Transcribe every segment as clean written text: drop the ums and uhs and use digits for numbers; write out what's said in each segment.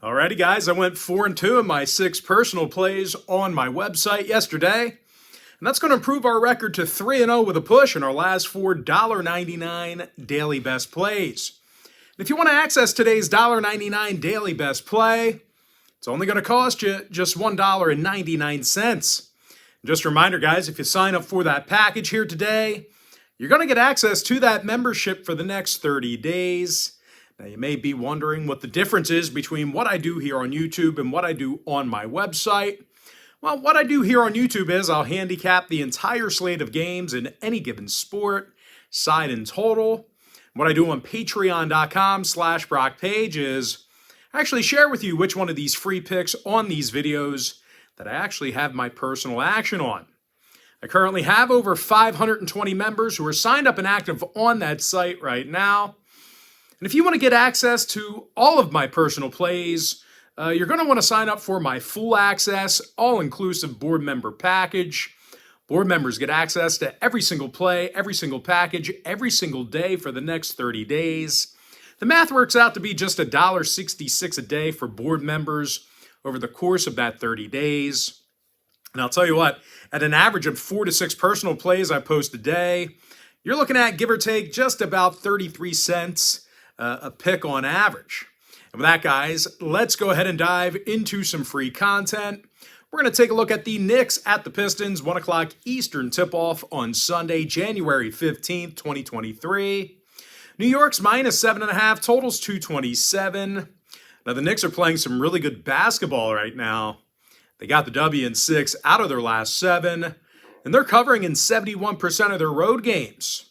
Alrighty, guys, I went 4-2 in my 6 personal plays on my website yesterday, and that's going to improve our record to 3-0 with a push in our last 4 $1.99 daily best plays. And if you want to access today's $1.99 daily best play, it's only going to cost you just $1.99. Just a reminder, guys, if you sign up for that package here today, you're going to get access to that membership for the next 30 days. Now, you may be wondering what the difference is between what I do here on YouTube and what I do on my website. Well, what I do here on YouTube is I'll handicap the entire slate of games in any given sport, side and total. What I do on patreon.com/BrockPage is I actually share with you which one of these free picks on these videos that I actually have my personal action on. I currently have over 520 members who are signed up and active on that site right now. And if you want to get access to all of my personal plays, you're going to want to sign up for my full access, all-inclusive board member package. Board members get access to every single play, every single package, every single day for the next 30 days. The math works out to be just $1.66 a day for board members over the course of that 30 days. And I'll tell you what, at an average of 4 to 6 personal plays I post a day, you're looking at, give or take, just about 33 cents a pick on average. And with that, guys, let's go ahead and dive into some free content. We're going to take a look at the Knicks at the Pistons, 1 o'clock Eastern tip-off on Sunday, January 15th, 2023. New York's minus 7.5, totals 227. Now, the Knicks are playing some really good basketball right now. They got the W in 6 out of their last 7, and they're covering in 71% of their road games.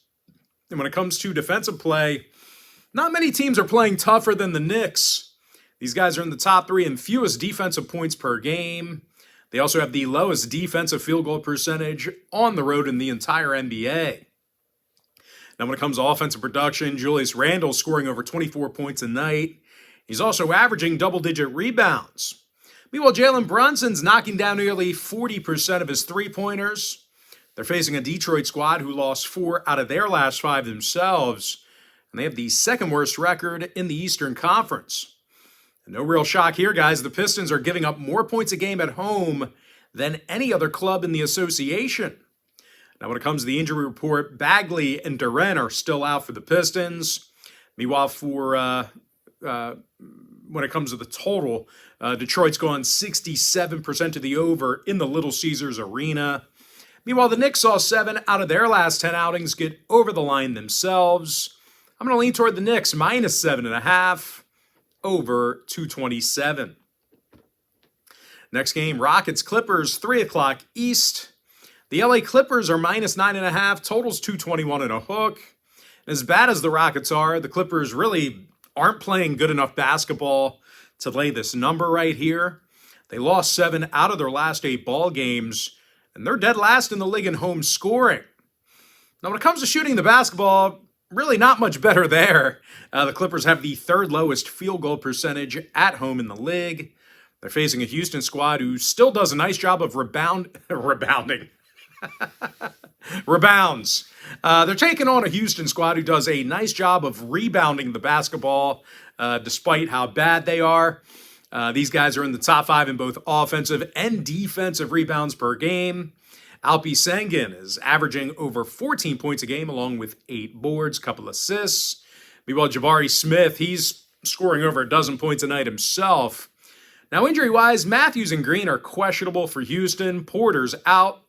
And when it comes to defensive play, not many teams are playing tougher than the Knicks. These guys are in the top 3 in fewest defensive points per game. They also have the lowest defensive field goal percentage on the road in the entire NBA. Now, when it comes to offensive production, Julius Randle scoring over 24 points a night. He's also averaging double-digit rebounds. Meanwhile, Jalen Brunson's knocking down nearly 40% of his three-pointers. They're facing a Detroit squad who lost 4 out of their last 5 themselves, and they have the second worst record in the Eastern Conference. And no real shock here, guys. The Pistons are giving up more points a game at home than any other club in the association. Now, when it comes to the injury report, Bagley and Duren are still out for the Pistons. Meanwhile, when it comes to the total, Detroit's gone 67% to the over in the Little Caesars Arena. Meanwhile, the Knicks saw 7 out of their last 10 outings get over the line themselves. I'm going to lean toward the Knicks, minus 7.5, over 227. Next game, Rockets-Clippers, 3 o'clock East. The LA Clippers are minus 9.5, totals 221 and a hook. And as bad as the Rockets are, the Clippers really aren't playing good enough basketball to lay this number right here. They lost 7 out of their last 8 ball games, and they're dead last in the league in home scoring. Now, when it comes to shooting the basketball, really not much better there. The Clippers have the 3rd lowest field goal percentage at home in the league. They're facing a Houston squad who still does a nice job of rebounding. Rebounds. They're taking on a Houston squad who does a nice job of rebounding the basketball, despite how bad they are. These guys are in the top 5 in both offensive and defensive rebounds per game. Alpi Sengun is averaging over 14 points a game, along with 8 boards, couple assists. Meanwhile, Jabari Smith, he's scoring over a dozen points a night himself. Now, injury-wise, Matthews and Green are questionable for Houston. Porter's out.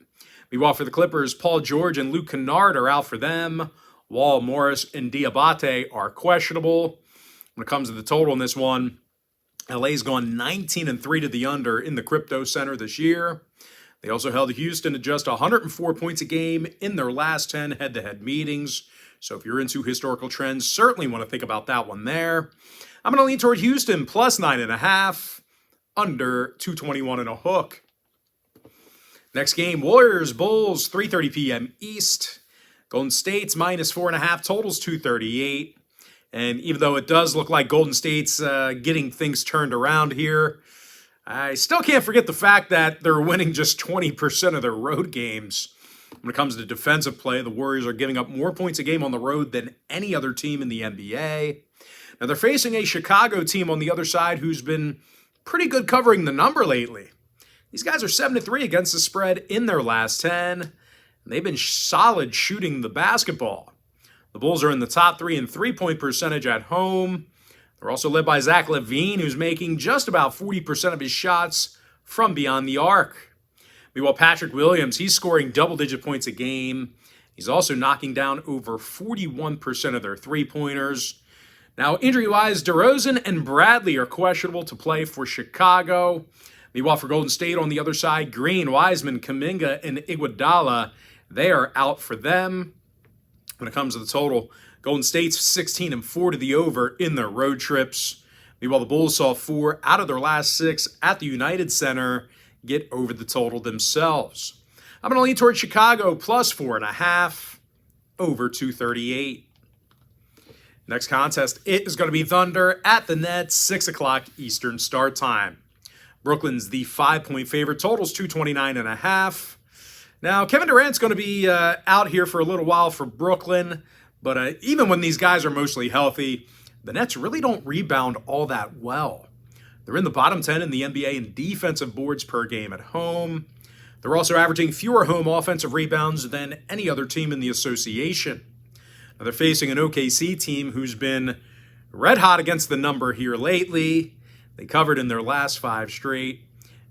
Meanwhile, for the Clippers, Paul George and Luke Kennard are out for them. Wall, Morris, and Diabate are questionable. When it comes to the total in this one, LA's gone 19-3 to the under in the Crypto Center this year. They also held Houston to just 104 points a game in their last 10 head-to-head meetings. So if you're into historical trends, certainly want to think about that one there. I'm going to lean toward Houston, plus 9.5, under 221 and a hook. Next game, Warriors-Bulls, 3:30 p.m. East. Golden State's minus 4.5, totals 238. And even though it does look like Golden State's getting things turned around here, I still can't forget the fact that they're winning just 20% of their road games. When it comes to defensive play, the Warriors are giving up more points a game on the road than any other team in the NBA. Now they're facing a Chicago team on the other side who's been pretty good covering the number lately. These guys are 7-3 against the spread in their last 10, and they've been solid shooting the basketball. The Bulls are in the top 3 in three-point percentage at home. They're also led by Zach LaVine, who's making just about 40% of his shots from beyond the arc. Meanwhile, Patrick Williams, he's scoring double-digit points a game. He's also knocking down over 41% of their three-pointers. Now, injury-wise, DeRozan and Bradley are questionable to play for Chicago. Meanwhile, for Golden State on the other side, Green, Wiseman, Kuminga, and Iguodala, they are out for them. When it comes to the total, Golden State's 16-4 to the over in their road trips. Meanwhile, the Bulls saw 4 out of their last 6 at the United Center get over the total themselves. I'm going to lean towards Chicago plus 4.5 over 238. Next contest, it is going to be Thunder at the Nets, 6 o'clock Eastern start time. Brooklyn's the 5-point favorite. Total's 229.5. Now, Kevin Durant's going to be out here for a little while for Brooklyn, but even when these guys are mostly healthy, the Nets really don't rebound all that well. They're in the bottom 10 in the NBA in defensive boards per game at home. They're also averaging fewer home offensive rebounds than any other team in the association. Now, they're facing an OKC team who's been red hot against the number here lately. They covered in their last 5 straight,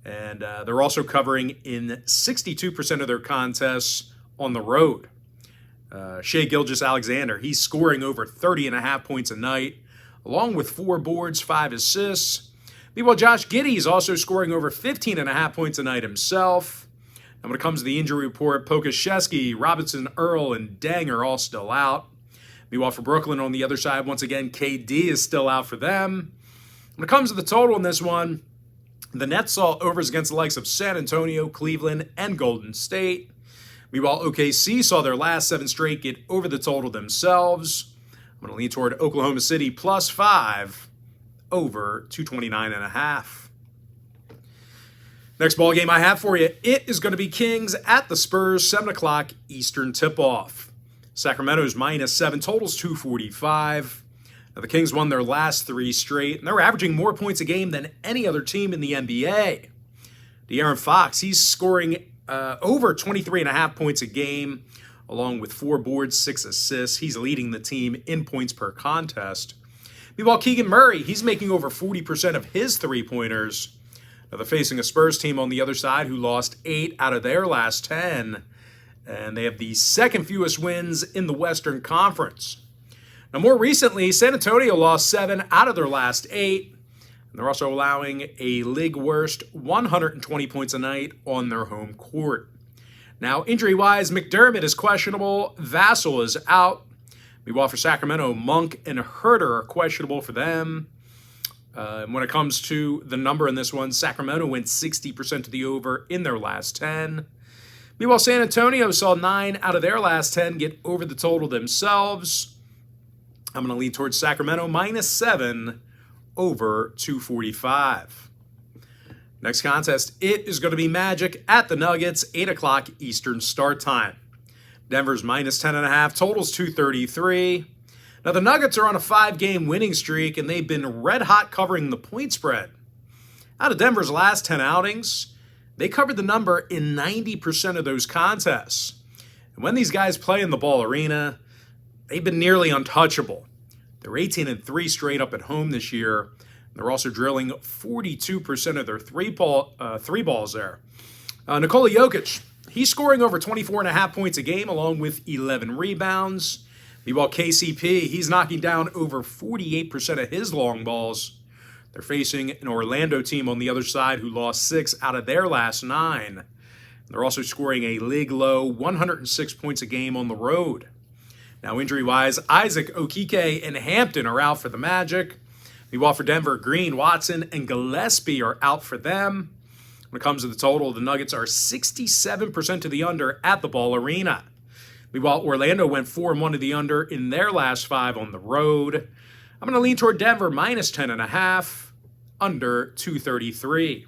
and they're also covering in 62% of their contests on the road. Shai Gilgeous-Alexander, he's scoring over 30.5 points a night, along with 4 boards, 5 assists. Meanwhile, Josh Giddey is also scoring over 15.5 points a night himself. And when it comes to the injury report, Pokusevski, Robinson, Earl, and Deng are all still out. Meanwhile, for Brooklyn on the other side, once again, KD is still out for them. When it comes to the total in this one, the Nets saw overs against the likes of San Antonio, Cleveland, and Golden State. Meanwhile, OKC saw their last 7 straight get over the total themselves. I'm going to lean toward Oklahoma City plus 5 over 229.5. Next ball game I have for you, it is going to be Kings at the Spurs, 7 o'clock Eastern tip-off. Sacramento's -7, totals 245. Now, the Kings won their last 3 straight, and they're averaging more points a game than any other team in the NBA. De'Aaron Fox, he's scoring over 23.5 points a game, along with 4 boards, 6 assists. He's leading the team in points per contest. Meanwhile, Keegan Murray, he's making over 40% of his three-pointers. Now, they're facing a Spurs team on the other side who lost 8 out of their last 10, and they have the second fewest wins in the Western Conference. Now, more recently, San Antonio lost 7 out of their last 8, and they're also allowing a league-worst 120 points a night on their home court. Now, injury-wise, McDermott is questionable, Vassell is out. Meanwhile, for Sacramento, Monk and Herter are questionable for them. And when it comes to the number in this one, Sacramento went 60% to the over in their last 10. Meanwhile, San Antonio saw 9 out of their last 10 get over the total themselves. I'm going to lean towards Sacramento -7 over 245. Next contest, it is going to be Magic at the Nuggets, 8 o'clock Eastern start time. Denver's -10.5, totals 233. Now, the Nuggets are on a 5-game winning streak, and they've been red hot covering the point spread. Out of Denver's last 10 outings, they covered the number in 90% of those contests. And when these guys play in the Ball Arena, they've been nearly untouchable. They're 18-3 straight up at home this year. They're also drilling 42% of their three balls there. Nikola Jokic, he's scoring over 24.5 points a game along with 11 rebounds. Meanwhile, KCP, he's knocking down over 48% of his long balls. They're facing an Orlando team on the other side who lost 6 out of their last 9. They're also scoring a league-low 106 points a game on the road. Now, injury-wise, Isaac Okike and Hampton are out for the Magic. Meanwhile, for Denver, Green, Watson, and Gillespie are out for them. When it comes to the total, the Nuggets are 67% to the under at the Ball Arena. Meanwhile, Orlando went 4-1 to the under in their last 5 on the road. I'm going to lean toward Denver -10.5, under 233.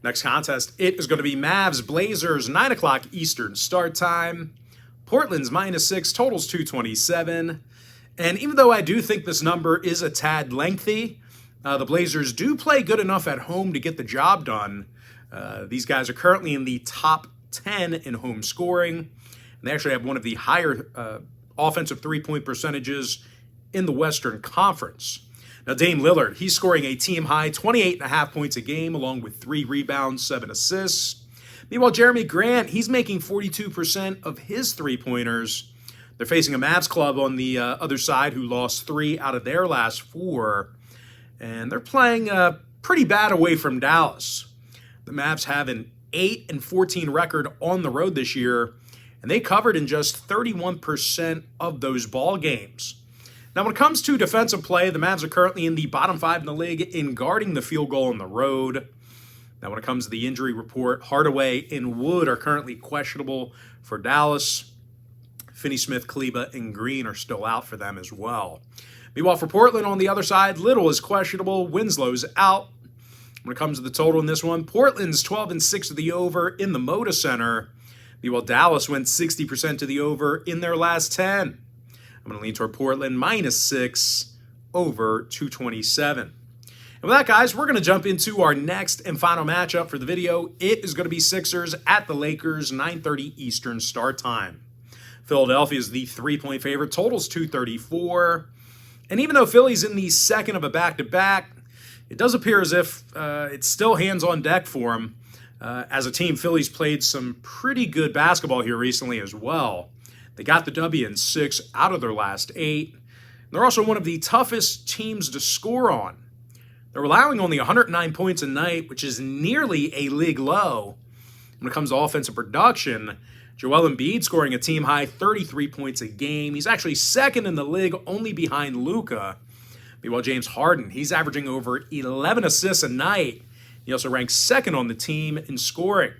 Next contest, it is going to be Mavs Blazers, 9 o'clock Eastern start time. Portland's -6, totals 227. And even though I do think this number is a tad lengthy, the Blazers do play good enough at home to get the job done. These guys are currently in the top 10 in home scoring. And they actually have one of the higher offensive three-point percentages in the Western Conference. Now, Dame Lillard, he's scoring a team-high 28.5 points a game, along with 3 rebounds, 7 assists. Meanwhile, Jeremy Grant, he's making 42% of his three-pointers. They're facing a Mavs club on the other side who lost 3 out of their last 4. And they're playing pretty bad away from Dallas. The Mavs have an 8-14 record on the road this year, and they covered in just 31% of those ball games. Now, when it comes to defensive play, the Mavs are currently in the bottom 5 in the league in guarding the field goal on the road. Now, when it comes to the injury report, Hardaway and Wood are currently questionable for Dallas. Finney-Smith, Kleba, and Green are still out for them as well. Meanwhile, for Portland on the other side, Little is questionable. Winslow's out. When it comes to the total in this one, Portland's 12-6 to the over in the Moda Center. Meanwhile, Dallas went 60% to the over in their last 10. I'm going to lean toward Portland -6 over 227. And with that, guys, we're going to jump into our next and final matchup for the video. It is going to be Sixers at the Lakers, 9:30 Eastern start time. Philadelphia is the 3-point favorite. Total's 234. And even though Philly's in the second of a back-to-back, it does appear as if it's still hands on deck for them. As a team, Philly's played some pretty good basketball here recently as well. They got the W in 6 out of their last 8. They're also one of the toughest teams to score on. They're allowing only 109 points a night, which is nearly a league low. When it comes to offensive production, Joel Embiid scoring a team-high 33 points a game. He's actually second in the league, only behind Luka. Meanwhile, James Harden, he's averaging over 11 assists a night. He also ranks second on the team in scoring.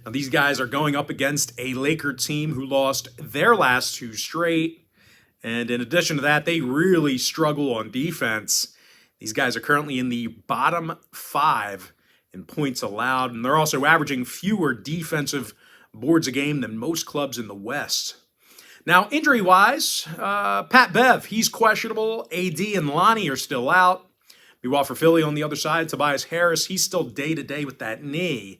Now, these guys are going up against a Laker team who lost their last 2 straight. And in addition to that, they really struggle on defense. These guys are currently in the bottom 5 in points allowed. And they're also averaging fewer defensive boards a game than most clubs in the West. Now, injury-wise, Pat Bev, he's questionable. AD and Lonnie are still out. Meanwhile, for Philly on the other side, Tobias Harris, he's still day-to-day with that knee.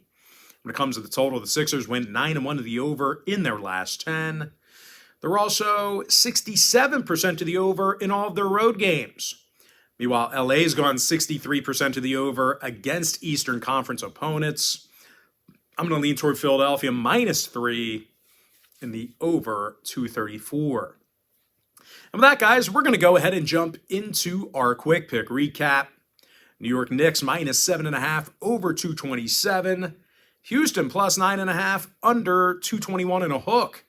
When it comes to the total, the Sixers went 9-1 to the over in their last 10. They're also 67% to the over in all of their road games. Meanwhile, LA's gone 63% to the over against Eastern Conference opponents. I'm going to lean toward Philadelphia -3 in the over 234. And with that, guys, we're going to go ahead and jump into our quick pick recap. New York Knicks -7.5 over 227. Houston +9.5 under 221 and a hook.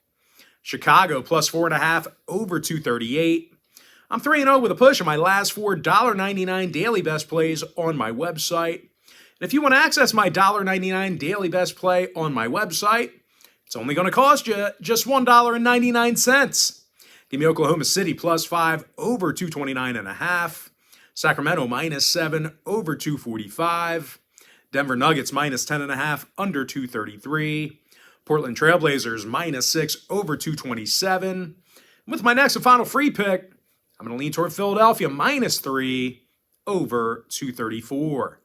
Chicago +4.5 over 238. I'm 3-0 with a push on my last 4 $1.99 daily best plays on my website. And if you want to access my $1.99 daily best play on my website, it's only going to cost you just $1.99. Give me Oklahoma City +5 over 229.5. Sacramento -7 over 245. Denver Nuggets -10.5 under 233. Portland Trailblazers -6 over 227. With my next and final free pick, I'm going to lean toward Philadelphia -3 over 234.